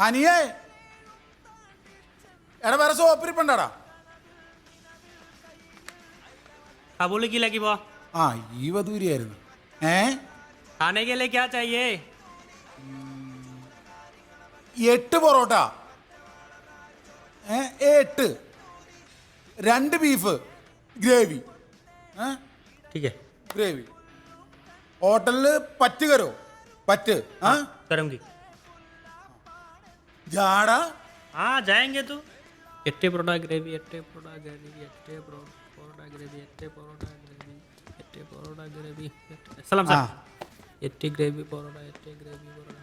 അനിയേ എടാ വേറെ സോപ്പിരിപ്പണ്ടാടാ. ആ ഈ വധൂരിയായിരുന്നു. खाने के लिए क्या चाहिए? 8 പൊറോട്ട, 8 2 ബീഫ് ഗ്രേവി. ठीक है ഗ്രേവി. ഹോട്ടലില് പറ്റ് കരോ? പറ്റ് करूँगी. ജാടാ. हाँ जाएंगे तो. 8 porotta gravy, 8 porotta gravy, 8 porotta gravy, 8 porotta gravy, 8 porotta gravy. सलाम sir. 8 gravy porotta, 8 gravy porotta.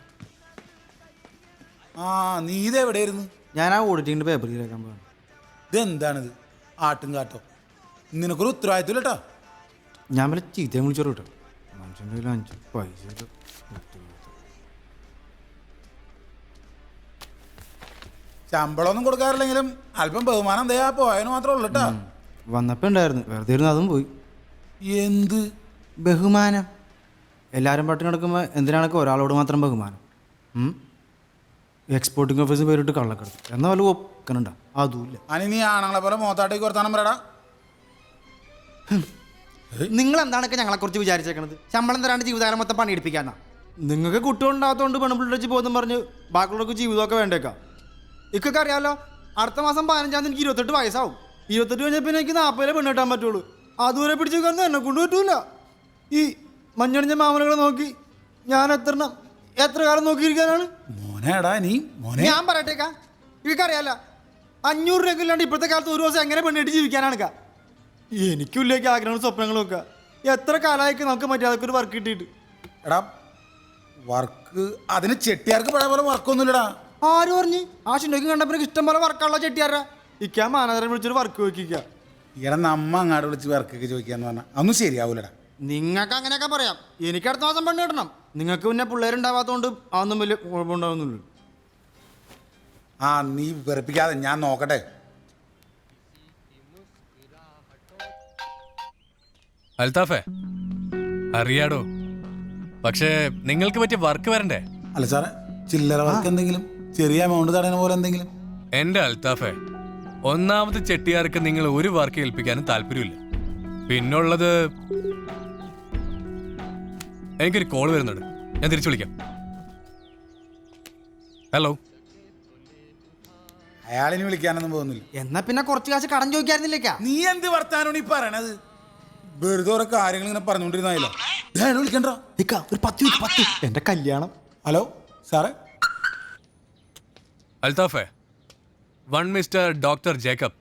ആ നീ ഇതെവിടെയായിരുന്നു? ഞാൻ ആ ഓഡിറ്റിങ്ങിൻ്റെ പേപ്പർ കേൾക്കാൻ പോകണം. ഇതെന്താണിത്? ആട്ടും കാട്ടോ. നിനക്കൊരു ഉത്തരവാദിത്വം കേട്ടോ. ഞാൻ വല്ല ചീത്തയും വിളിച്ചോളൂ കേട്ടോ. മനുഷ്യൻ്റെ 5 പൈസ ശമ്പളമൊന്നും കൊടുക്കാറില്ലെങ്കിലും അല്പം ബഹുമാനം എന്താ പോയതിന് മാത്രമേ ഉള്ളൂ കേട്ടോ. വന്നപ്പോൾ ഉണ്ടായിരുന്നു, വെറുതെ ഇരുന്ന് അതും പോയി. എന്ത് ബഹുമാനം? എല്ലാവരും പട്ടിണി നടക്കുമ്പോൾ എന്തിനാണൊക്കെ ഒരാളോട് മാത്രം ബഹുമാനം? എക്സ്പോർട്ടിംഗ് ഓഫീസിൽ പേരിട്ട് കള്ളക്കടത്ത് എന്നാൽ വല്ല ഒക്കനുണ്ടോ? അതുമില്ല. അനി നീ ആണുങ്ങളെ പോലെ മോത്താട്ടേക്ക് വർത്താനം പറയടാ. നിങ്ങൾ എന്താണൊക്കെ ഞങ്ങളെക്കുറിച്ച് വിചാരിച്ചേക്കണത്? ശമ്പളം തരാണ്ട് ജീവിതകാലം മൊത്തം പണിയെടുപ്പിക്കാന്നാ? നിങ്ങൾക്ക് കുട്ടികളുണ്ടാകത്തോണ്ട് പെൺപിള്ളേച്ച് ബോധം പറഞ്ഞ് ബാക്കിയുള്ളവർക്ക് ജീവിതമൊക്കെ വേണ്ടേക്കാം. ഇക്കൊക്കെ അറിയാമല്ലോ, അടുത്ത മാസം 15-ാം തീയതി എനിക്ക് 28 വയസ്സാവും. 28 കഴിഞ്ഞാൽ പിന്നെ എനിക്ക് 40 പെണ്ണ് കിട്ടാൻ പറ്റുള്ളൂ. അതുവരെ പിടിച്ചു കാരണം എന്നെ കൊണ്ട് പറ്റൂല. ഈ മഞ്ഞണിഞ്ഞ മാമലകളെ നോക്കി ഞാൻ എത്ര കാലം നോക്കിയിരിക്കാനാണ്? മോനേടാ നീ മോനെ. ഞാൻ പറയട്ടേക്കാ, ഇവർക്കറിയാലോ 500 രൂപ ഇല്ലാണ്ട് ഇപ്പോഴത്തെ കാലത്ത് ഒരു ദിവസം എങ്ങനെ പെണ്ണിട്ട് ജീവിക്കാനാണ്? എനിക്കില്ലേക്ക് ആഗ്രഹങ്ങളും സ്വപ്നങ്ങളും ഒക്കെ. എത്ര കാലമായിട്ട് നമുക്ക് മര്യാദക്ക് ഒരു വർക്ക് കിട്ടിയിട്ട്. എടാ വർക്ക് അതിന് ചെട്ടിയാർക്ക് പഴയ പോലെ വർക്കൊന്നുമില്ലടാ. ആര് പറഞ്ഞ്? ആ ഷിൻഡോയ്ക്ക് കണ്ടപ്പോൾ ഇഷ്ടം പോലെ വർക്കുള്ള ചെട്ടിയാരാ. ഇക്കാ മാനേജറെ വിളിച്ചൊരു വർക്ക് നോക്കിക്ക. ഈടെ നമ്മ അങ്ങാട് വിളിച്ച് വർക്കൊക്കെ ചോദിക്കാന്ന് പറഞ്ഞാൽ അതൊന്നും ശരിയാവൂലടാ. നിങ്ങൾക്ക് അങ്ങനെയൊക്കെ പറയാം, എനിക്ക് അടുത്ത മാസം പെണ്ണ് കിട്ടണം. നിങ്ങൾക്ക് പിന്നെ പിള്ളേരുണ്ടാവാത്തതുകൊണ്ട് അതൊന്നും വലിയ കുഴപ്പമുണ്ടാവുന്നില്ല. ആ നീ വെറുപ്പിക്കാതെ, ഞാൻ നോക്കട്ടെ. അൽത്താഫേ അറിയാടോ, പക്ഷേ നിങ്ങൾക്ക് പറ്റിയ വർക്ക് വരണ്ടേ? അല്ല സാറേ, ചില്ലറ വർക്ക് എന്തെങ്കിലും, ചെറിയ എമൗണ്ട് തടയുന്ന പോലെ എന്തെങ്കിലും. എന്റെ അൽത്താഫേ, ഒന്നാമത് ചെട്ടിയാർക്ക് നിങ്ങൾ ഒരു വർക്ക് ഏൽപ്പിക്കാനും താല്പര്യമില്ല. പിന്നുള്ളത്, എനിക്കൊരു കോൾ വരുന്നുണ്ട്, ഞാൻ തിരിച്ചു വിളിക്കാം. ഹലോ. അയാളിനി വിളിക്കാനൊന്നും പോകുന്നില്ല. എന്നാ പിന്നെ കുറച്ച് കാശ് കടം ചോദിക്കായിരുന്നില്ലേക്കാ? നീ എന്ത് വർത്താനോട് ഈ പറയണത്? വെറുതെ ഓരോ കാര്യങ്ങൾ ഇങ്ങനെ പറഞ്ഞുകൊണ്ടിരുന്നായില്ലോ. വിളിക്കണ്ടോ? ഒരു 10 എന്റെ കല്യാണം. ഹലോ സാറേ. അൽത്താഫേ, വൺ മിസ്റ്റർ ഡോക്ടർ ജേക്കബ്,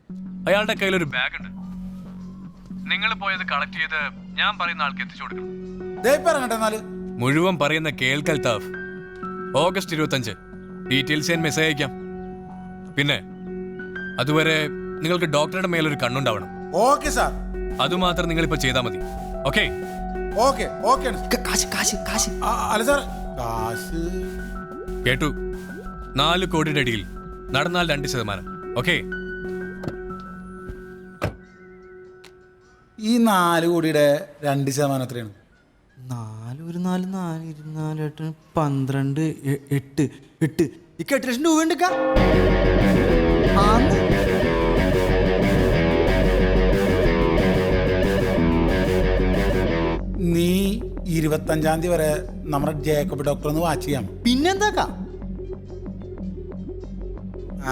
അയാളുടെ കയ്യിലൊരു ബാഗ് ഉണ്ട്. നിങ്ങൾ പോയത് കളക്ട് ചെയ്ത് ഞാൻ പറയുന്ന ആൾക്ക് എത്തിച്ചു കൊടുക്കണം. മുഴുവൻ പറയുന്ന കേൾക്കൽത്താഫ്. ഓഗസ്റ്റ് 25 ഡീറ്റെയിൽസ് ഞാൻ മെസ്സേജ് അയക്കാം. പിന്നെ അതുവരെ നിങ്ങൾക്ക് ഡോക്ടറുടെ മേലൊരു കണ്ണുണ്ടാവണം. Okay sir. അതുമാത്രം നിങ്ങൾ ഇപ്പൊ ചെയ്താൽ മതി. Okay okay okay. അല്ല സാർ, കേട്ടു. 4 കോടിയുടെ അടിയിൽ നടന്നാൽ 2%. ഓക്കെ. ഈ 4 കോടിയുടെ 2% എത്രയാണ്? 4 ഒരു 4 4 24 8 12 8 8 ലക്ഷം രൂപ ഉണ്ട്. നീ 25-ാം തീയതി വരെ നമ്മുടെ ജേക്കബ് ഡോക്ടർ ഒന്ന് വാച്ച് ചെയ്യാം. പിന്നെന്താക്കാ?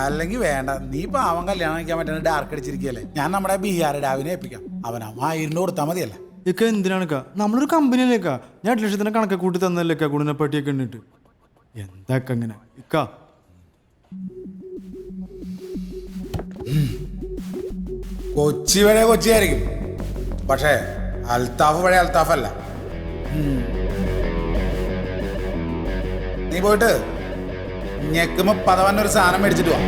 അല്ലെങ്കിൽ വേണ്ട, നീ പാവം കല്യാണം കഴിക്കാൻ പറ്റുന്ന ഡാർക്ക് അടിച്ചിരിക്കുകയല്ലേ. ഞാൻ നമ്മുടെ ബിഹാർ ഡാവിനെ ഏൽപ്പിക്കാം. അവനാ 1000 കൊടുത്താൽ മതിയല്ല. ഇക്ക എന്തിനാണ്? നമ്മളൊരു കമ്പനിയിലേക്കാ. ഞാൻ 8 ലക്ഷത്തിന് കണക്കെ കൂട്ടി തന്നല്ലേക്കാ കൂടിനെ പട്ടിയൊക്കെ ഉണ്ടിട്ട്. എന്താക്ക അങ്ങനെ ഇക്ക? കൊച്ചി വരെ കൊച്ചിയായിരിക്കും, പക്ഷേ അൽത്താഫ് പഴയ അൽത്താഫല്ല. നീ പോയിട്ട് ഞെക്കുമ്പോ 11 ഒരു സാധനം മേടിച്ചിട്ട് വാ.